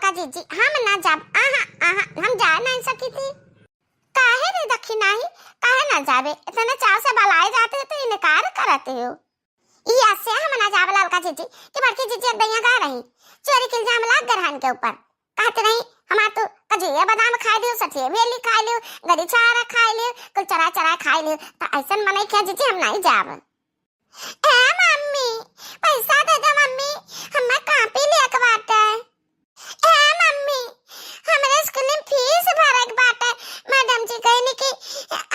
लड़का जीजी हम ना जाब आहा आहा हम जा नहीं सकी थी। काहे रे दखिनाही काहे ना जाबे इतने चाव से बलाए जाते तो इनकार करते हो। ये से हम ना जाब लड़का जीजी कि बड़की जीजी दैया गा रही चोरी के इल्जाम लाग गरहन के ऊपर कहते नहीं हमार तो कजिया बादाम खाए लियो सठिए बेली खाए लियो गरी चारा खाए लियो कुल चरा चरा खाए लियो तो ऐसन मने क्या जीजी हम नहीं जाब। ए मम्मी पैसा दे दे मम्मी हमें कॉपी लेके बाटे। ए मम्मी हमरे स्कूल में फीस भरे के बाटे मैडम जी कहनी कि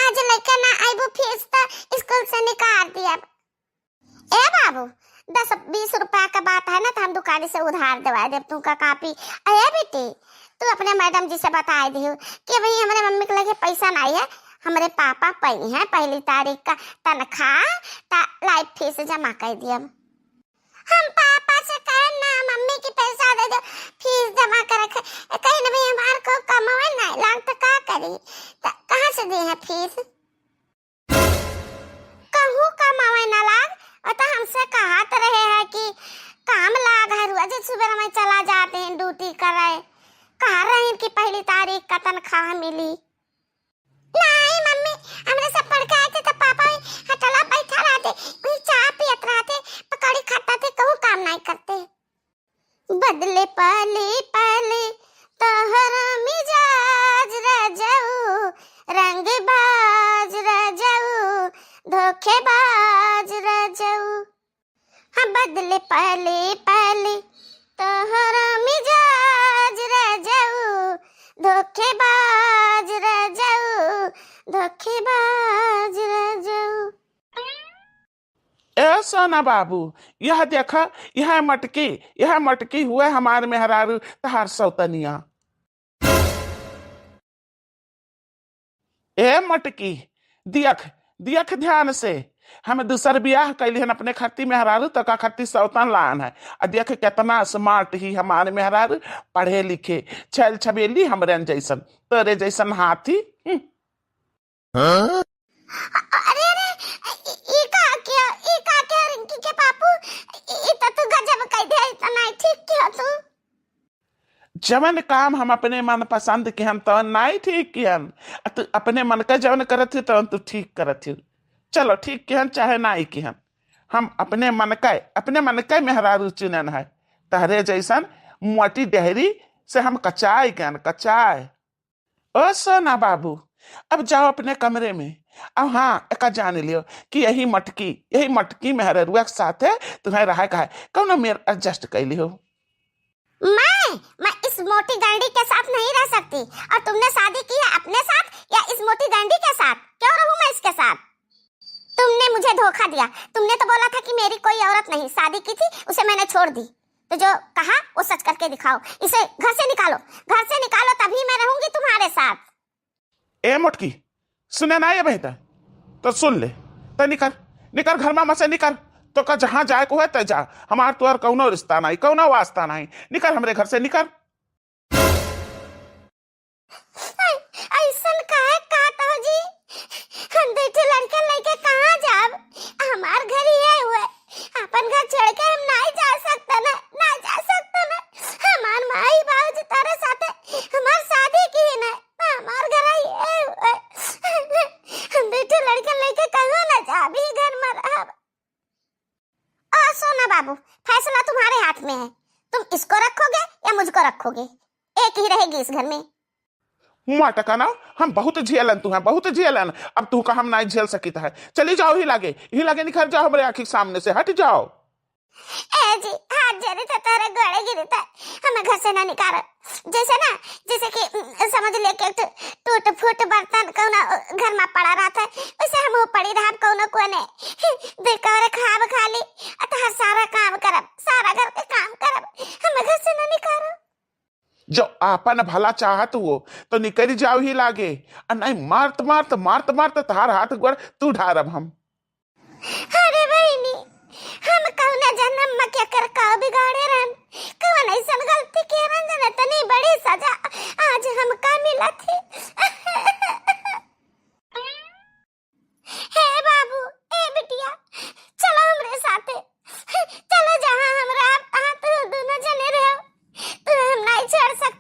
आज लेके ना आइबो फीस तो स्कूल से निकाल दिया। ए बाबू 10-20 रुपया का बात है ना तो हम दुकान से उधार दिवा दे तुमका कॉपी। अरे बेटी तू अपने मैडम जी से बता दियो कि भाई हमारे मम्मी के लगे पैसा नहीं है हमारे पापा पई हैं 1 तारीख का तनख्वाह लाइफ फीस जमा कर दिया। हम पापा से कहे ना मम्मी की पैसा दे दो फीस जमा कर रखे कहीं ना भी हमारे को कमाए ना लाग तो क्या करी कहाँ से दे है फीस कहूँ कमाए ना लाग और तो हमसे कहा तो रहे हैं कि काम लाग है रोज सुबह में चला जाते हैं ड्यूटी कर रहे कह रहे हैं कि 1 तारीख का तनख्वाह मिली। नहीं मम्मी हमरे सब पढ़ के आए थे तो पापा हटला बैठा रहते वही चाय पियत रहते पकौड़ी खाता थे कहूँ काम नहीं करते। बदले पले पले तोहरा मिजाज रजऊ रंग बाज रजऊ धोखेबाज रजऊ हाँ बदले पले पले तोहरा मिजाज रजऊ धोखेबाज रजऊ धोखेबाज रजऊ। ए सोना बाबू यह देखा यह मटकी हुए हमारे मेहरारू तहार सौतनिया। ए मटकी दियख दियख ध्यान से हम दूसर ब्याह कैली हन अपने खत्ती मेहरारू तो का खत्ती सौतन लान है और देख कितना स्मार्ट ही हमारे मेहरारू पढ़े लिखे छल छबेली हमरे जैसन तोरे जैसन हाथी। अरे अरे ई का रिंकी के पापू ई तो तू गजब कह दे इतना ठीक क्या तू जवन काम हम अपने मन पसंद के हम तो नहीं ठीक किहन तू अपने मन का जवन करत तो तू ठीक करत चलो ठीक किहन चाहे नहीं किहन हम अपने मन का मेहरारू चुनन है तहरे जैसन मोटी डेहरी से हम कचाए ज्ञान कचाए। ओ सोना बाबू अब जाओ अपने कमरे में अब हाँ एक जान लियो कि यही मटकी मेहरारू के साथ है तुम्हें रहा का है कौन मेरे एडजस्ट कर लियो। मैं इस मोटी गांडी के साथ नहीं रह सकती और तुमने शादी की है अपने साथ या इस मोटी गांडी के साथ क्यों रहूं मैं इसके साथ। तुमने मुझे धोखा दिया तुमने तो बोला था कि मेरी कोई औरत नहीं शादी की थी उसे मैंने छोड़ दी तो जो कहा वो सच करके दिखाओ इसे घर से निकालो तभी मैं रहूंगी तुम्हारे साथ। ए मोटकी सुने ना ये बेहतर तो सुन ले तो निकर घर में मसे निकर तो का जहां जाए को है तो जा हमार तो और कौनो रिश्ता नहीं कौनो वास्ता नहीं निकर हमरे घर से निकर। ऐसन काहे कहता हो जी हम बेटे लड़का लेके कहां जाब हमार घर ही है हुए अपन घर छोड़ के हम नहीं जा सकते ना हमार माई बाबूजी तारे साथे हमार शादी की है ना हमार घर ही है हुए हम बेटे लड़का लेके कहां ना जाबी घर में रहब। सोना बाबू फैसला तुम्हारे हाथ में है तुम इसको रखोगे या मुझको रखोगे एक ही रहेगी इस घर में। माटका ना हम बहुत झेलन अब तू का हम नहीं झेल सकित है चली जाओ ही लागे निखर जाओ हमारे आंखी सामने से हट जाओ। ए जी हाथ जरे तो तेरे गड़े गिरता हमें घर से ना निकाल जैसे कि समझ ले के टूट फूट बर्तन कौन घर में पड़ा रहा था वैसे हम वो पड़ी रहा कौन कोने बेकार खाब खाली हर सारा काम करब सारा घर के काम करब हमें घर से ना निकालो। जो आपन भला चाहत हो तो निकल जाओ ही लागे और नहीं मारत तार हाथ गोड़ तू ढारब हम। अरे बहनी हम कौन जन्म में क्या कर का बिगाड़े रहन कौन ऐसा गलती के रहन तनी बड़ी सजा आज हमका मिला थी। हे बाबू ए बिटिया चलो हमरे साथे चलो जहां हमरा आप तो दोनों जने रहो तो हम नहीं छोड़ सकते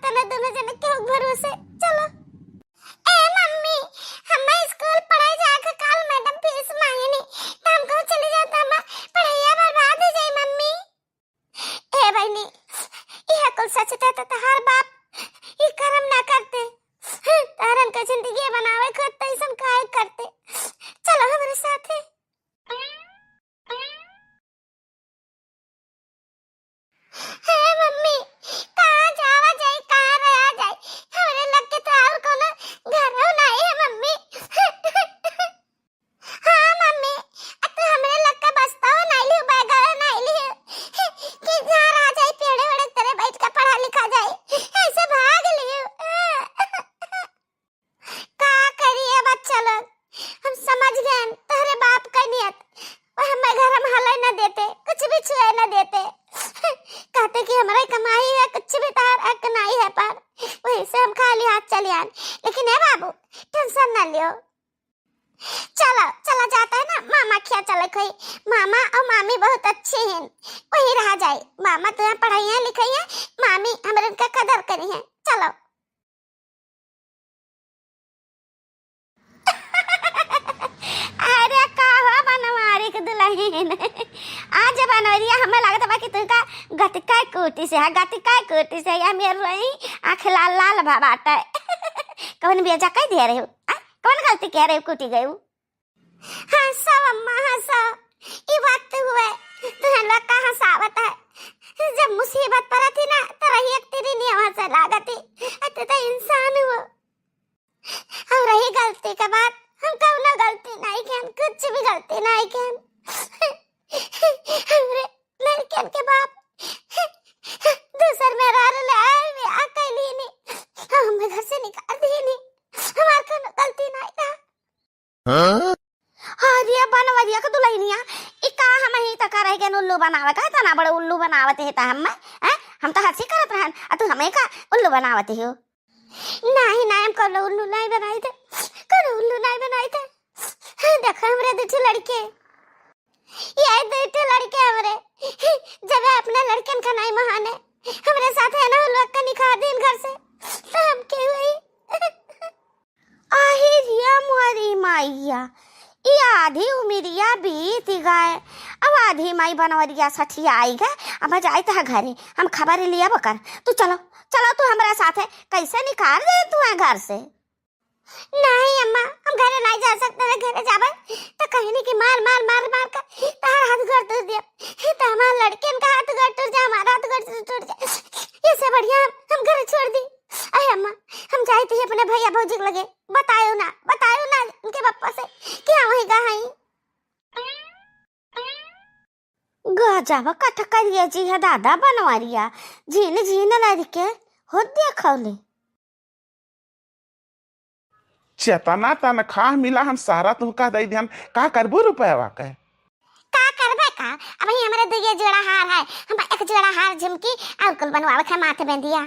बहनी यह कुल सच था तो हर बाप ये कर्म ना करते तारन का जिंदगी बनावे करते ऐसा काहे करते। चलो हमारे साथ है। हे मम्मी कहाँ जावा जाए कहाँ रहा जाए हमरे लग के तो और कोनो घर हो नहीं है मम्मी। हाँ मम्मी तो हमरे लग का बस्ता हो नहीं लियो बैग नहीं लियो कि जहाँ रहा जाए पेड़े वेड़े तेरे बैठ के पढ़ा लिखा जाए ऐसे भाग लियो। का करिए बच्चा लोग हम समझ गए तेरे बाप का नियत वह हमें घर हम हले न देते कुछ भी छुए न देते कहते कि हमारी कमाई है कुछ भी तार हक नहीं है पर वही से हम खाली हाथ चले आए। लेकिन है बाबू टेंशन न लियो चलो चला जाता है ना मामा क्या चले कोई मामा और मामी बहुत अच्छे हैं वही रहा जाए। मामा तो यहाँ पढ़ाई है लिखाई है मामी हमारे उनका कदर करी है। चलो अरे कहा बनवारी के दुल्हन आज बनवरिया हमें लगता बाकी तुका गतिका कोटी से है गतिका कोटी से या मेरे रही आंख लाल लाल बाटा कौन बेजा कह दे रहे हो कौन गलती कह रहे हो कुटी गई। हाँ सब अम्मा हाँ सब ये बात हुए तुम्हें लोग का हंसावत है जब मुसीबत पड़ा थी ना तो रही एक तेरी नियम से लागती अते तो इंसान हुआ और रही गलती के बाद हम कब ना गलती नहीं किया कुछ भी गलती नहीं किया। हमरे लड़कियन के बाप दूसर में रह ले आए वे अकेली नहीं हमें घर से निकाल दिए नहीं हमार कोनो गलती नहीं था। हां हां बनवरिया के दुल्हनिया ई का हम ही तक रह के उल्लू बनावे का तना बड़े उल्लू बनावत है ता हम तो हंसी करत रहन तू हमें का उल्लू बनावत हो। नहीं नहीं हम कोनो उल्लू नहीं बनाई थे कोनो उल्लू नहीं बनाई थे। देखो हमरे दूसरी लड़के ये दूसरी लड़के हमरे जब अपने लड़कन का नहीं महाने हमरे साथ है ना उल्लू का निकाह दिन घर से तो हम के हुई आहिरिया मुहरी माइया ये आधी उमिरिया बीत गए अब आधी माई बनवरिया सठिया आई गए अब जाए तो घरे हम खबर लिया बकर तू चलो चलो तू हमारे साथ है कैसे निकाल दे तू घर से। नहीं अम्मा हम घरे नहीं जा सकते हैं घरे जावे तो कहने की मार मार मार मार कर तार हाथ गड़ टूट दिया तो हमारे लड़के का हाथ गड़ टूट जाए हमारा हाथ गड़ टूट जाए इससे बढ़िया हम घर छोड़ दी। अरे अम्मा हम जाए थे अपने भैया भौजी लगे बतायो ना उनके पापा से क्या वही गहाई गजब कटकरिया जी है दादा बनवारिया झीन झीन लड़के हो देखौले चेतना तनख्वाह मिला हम सारा तुमका दे ध्यान का करबो रुपया का करबे का अब ही हमारे दो जोड़ा हार है हम एक जोड़ा हार झुमकी और कुल बनवावे के माथे में दिया।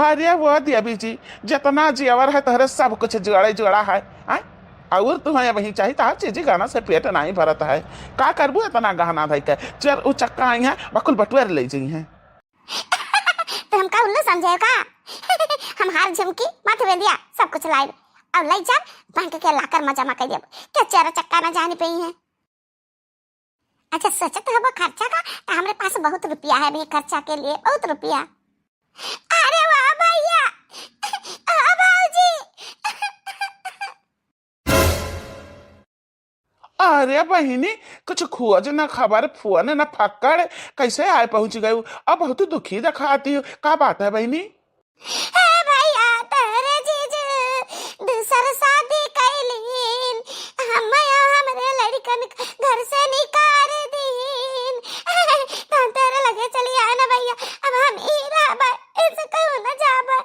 अरे वो देवी जी जितना जेवर है तहरे सब कुछ जोड़े जोड़ा है और तुम्हें वही चाहिए तो हर चीज गाना से पेट नहीं भरता है का करबू इतना गहना धई के चल उ चक्का आई है बकुल बटुएर ले जी है तो हम का उल्लू समझे का हम हार झुमकी माथे में दिया सब कुछ लाए अब ले जा बैंक के लाकर मजा मा कर दिया क्या चार चक्का ना जाने पे है। अच्छा सोचत हो खर्चा का तो हमारे पास बहुत रुपया है भी खर्चा के लिए बहुत रुपया। अरे वाह भैया भाऊजी अरे बहिनी कुछ खोज न खबर फोन न फक्कड़ कैसे आए पहुंच गए अब बहुत दुखी दिखाती हो का बात है बहिनी। भैया तेरे जीजू दूसर शादी कैलीन हमरे लड़कन घर से निकाल दीन तो तेरे लगे चली आए ना भैया अब हम ही रहबा ऐसे कहूं ना जाबा।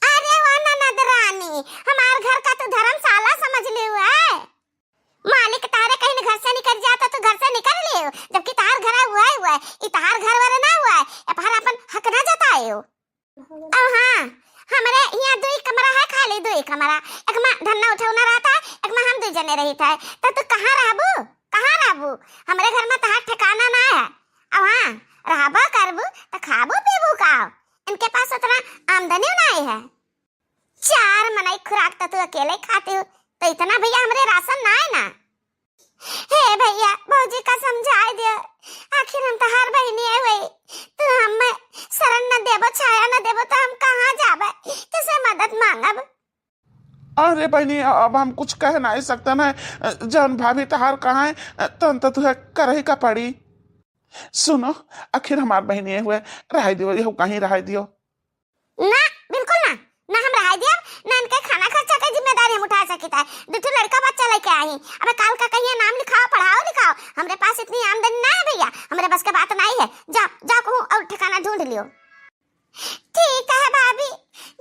अरे वाह ननद रानी हमार घर का तो धर्मशाला समझ ले हुआ है मालिक तारे कहीं घर से निकल जाता तो घर से निकल ले जबकि तार घर हुआ है इतार घर वाला ना हुआ है पर अपन हक ना जताए हो। अब हाँ हमारे यहाँ दो कमरा है खाली दो कमरा एक में धन्ना उठाना रहता है एक में हम दो जने रहता है तो तू कहाँ रहबू हमारे घर में तहार ठिकाना ना है। अब हाँ रहबा करबू तो खाबू पीबू का इनके पास उतना आमदनी नहीं है चार मनाई खुराक तो तू अकेले खाते हो तो इतना भैया हमारे राशन ना है ना। हे भैया भौजी का समझाए दियो, आखिर हम तो हर बहनी है हुई, तू हमें शरण न देबो छाया न देबो तो हम कहाँ जाबे, किसे मदद मांगब। अरे बहनी अब हम कुछ कह नहीं सकते ना, जौन भाभी तहार कहाँ है तो तुहे कर ही का पड़ी। सुनो आखिर हमार बहनी हुए रह दियो, यह कहीं रह दियो ना, बिल्कुल ना, ना हम रह दिया ना, इनके खाना खर्चा का जिम्मेदारी हम उठा सकता है। दूठो लड़का बच्चा लेके आई, अबे काल का कहिए नाम लिखाओ पढ़ाओ लिखाओ, हमरे पास इतनी आमदनी ना है भैया, हमरे बस का बात नहीं है। जा जा कहूँ और ठिकाना ढूंढ लियो। ठीक है भाभी,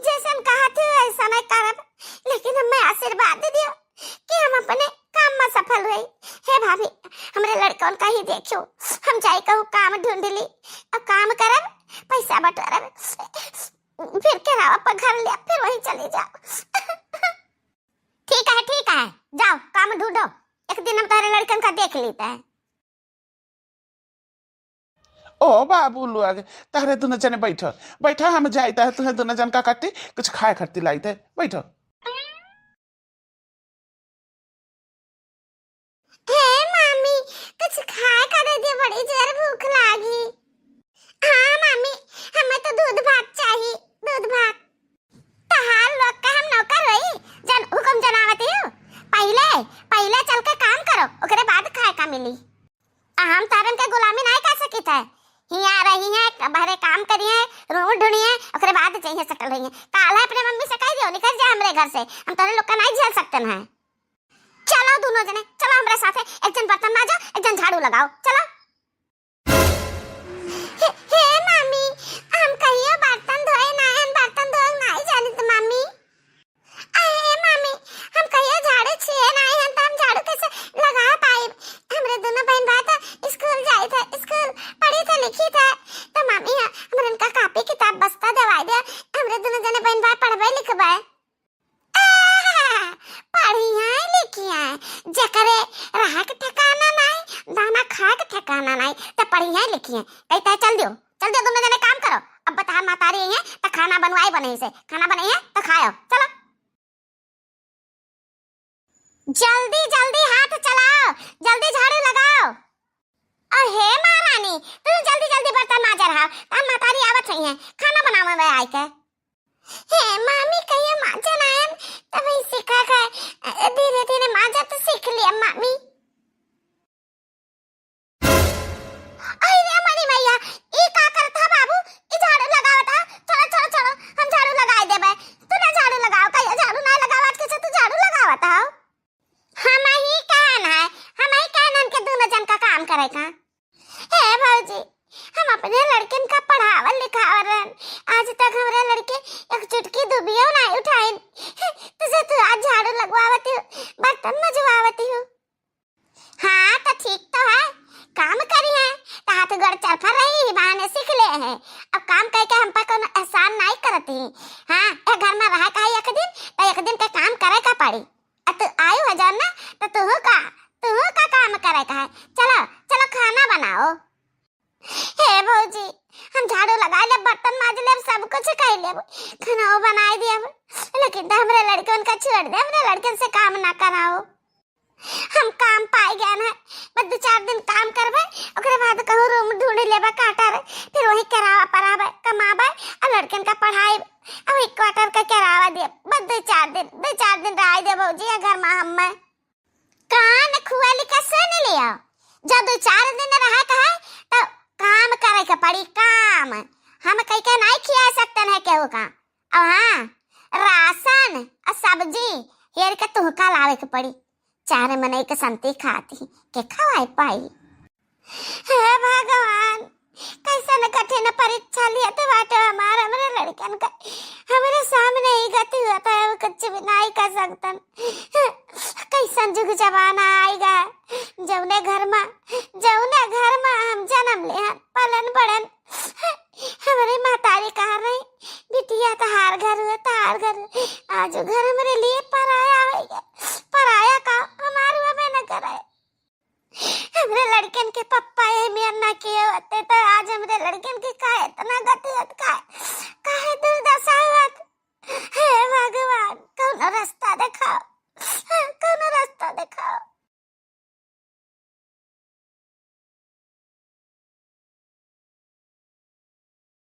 जैसे हम कहा थे वैसा नहीं करब, लेकिन हमें आशीर्वाद दे दियो कि हम अपने काम में सफल रही। हे भाभी हमरे लड़कों का ही देखियो, हम जाए कहूँ काम ढूंढ ली और काम करब, पैसा बटोरब, फिर किराया पर घर ले, फिर वहीं चली जाओ। ठीक है जाओ काम ढूंढो, एक दिन हम तुम्हारे लड़कन का देख लेते हैं। ओ बाबू लोग तारे दोनों जने बैठो बैठो, हम जाते हैं तुम्हें दोनों जन का काटी कुछ खाए खरती लाई थे, बैठो। हे मामी कुछ खाए कर दे, बड़ी जोर भूख लागी। हाँ मामी हमें तो दूध भात चाहिए, दूध भात। तहार लोग का हम नौकर रही, जन हुक्म जनावती हो, पहले पहले चल के काम करो, ओकरे बाद खाए का मिली। हम तारन के गुलामी नहीं कर सकी थे, हिया रही है बाहरे काम करी है, रूम ढूंढी है, ओकरे बाद चाहिए सटल रही है। काल है अपने मम्मी से कह दियो निकल जा हमरे घर से, हम तारे लोग का नहीं झेल सकते हैं। चलो दोनों जने चलो हमरे साथे, एक जन बर्तन मांजो एक जन झाड़ू लगाओ, चलो। हे मामी हम कहियो बर्तन धोए ना, हम बर्तन धोए नहीं जानी तो मामी। अरे मामी हम कहियो झाड़ू छिए नहीं, हम तो हम झाड़ू कैसे लगा पाए, हमरे दोनों बहन भाई स्कूल जाए थे, स्कूल पढ़ी थे लिखी थे, तो मामी हमरे इनका कॉपी किताब बस्ता दवाई दे, हमरे दोनों जने बहन भाई पढ़बे लिखबे। पढ़िया लिखिया जकरे रहा के ठिकाना नहीं, दाना खा के ठिकाना नहीं, तो पढ़िया लिखिया कहता चल दियो दोनों जने काम करो। अब बता मातारी है तो खाना बनवाई बने से, खाना बने है तो खाओ, चलो जल्दी जल्दी हाथ चलाओ, जल्दी झाड़ू लगाओ। और हे महारानी तू जल्दी जल्दी बर्तन मांज रहा, तब मातारी आवत रही है खाना बनावे में आई के। हे मामी कहियो मांजा नायन तब ही सीखा है, धीरे धीरे मांजा तो सीख लिया मामी। अरे मनी भैया ई का करता बाबू, ई झाड़ू लगावता, चलो चलो चलो हम झाड़ू लगाए देबे, तू ना झाड़ू लगाओ, कहियो झाड़ू ना लगावत कैसे तू झाड़ू लगावता हो। हम ही कहन के दोनों जन का काम करे का। हे भौजी हम अपने लड़कन का पढ़ावल लिखावल, आज तक हमारे लड़के एक चुटकी दुबिया नहीं उठाए, तुझे तू आज झाड़ू लगवावती हो, बर्तन मजवावती हो। हाँ तो ठीक तो है, काम करी है तो हाथ गड़ चरखा रही बहाने सीख ले हैं, अब काम करके हम पर कोनो एहसान नहीं करती। हाँ ए घर में रहा का एक दिन के काम करे का पड़ी, तू आयु है जान ना तो तू का काम करे का है, चलो चलो खाना बनाओ। हे भौजी हम झाड़ू लगा ले, बर्तन मांज ले, सब कुछ कर ले, खाना बनाई दिया, लेकिन तो हमरे लड़के उनका छोड़ दे, हमरे लड़के से काम ना कराओ। हम काम पाई गए ना, बस 2-4 दिन काम करबे, ओकरे बाद कहूँ रूम ढूंढ लेबे काटर, फिर वही करावा पराबे कमाबे और लड़कन का पढ़ाई अब एक क्वार्टर का करावा दे, बस 2-4 दिन रह दे भौजी घर में। हम कान खुआली का सुन लिया, जब 2-4 दिन रहा कहा तो काम करे के पड़ी, काम हम कहीं के नहीं खिया सकते हैं केहू का। और हाँ राशन और सब्जी हेर के तुहका लावे के पड़ी, चारे मने के संती खाती के खवाई पाई। हे भगवान कैसा न कठिन परीक्षा लिया तो बाटे हमारे लड़कन का, हमारे सामने ही गति होता है, वो कुछ भी नहीं कर सकतन। कैसा जुग जमाना आएगा, जौने घर में हम जन्म ले पलन बड़न, हमारे मातारी कहा रही बिटिया तो हार घर हुआ, आज घर हमारे लिए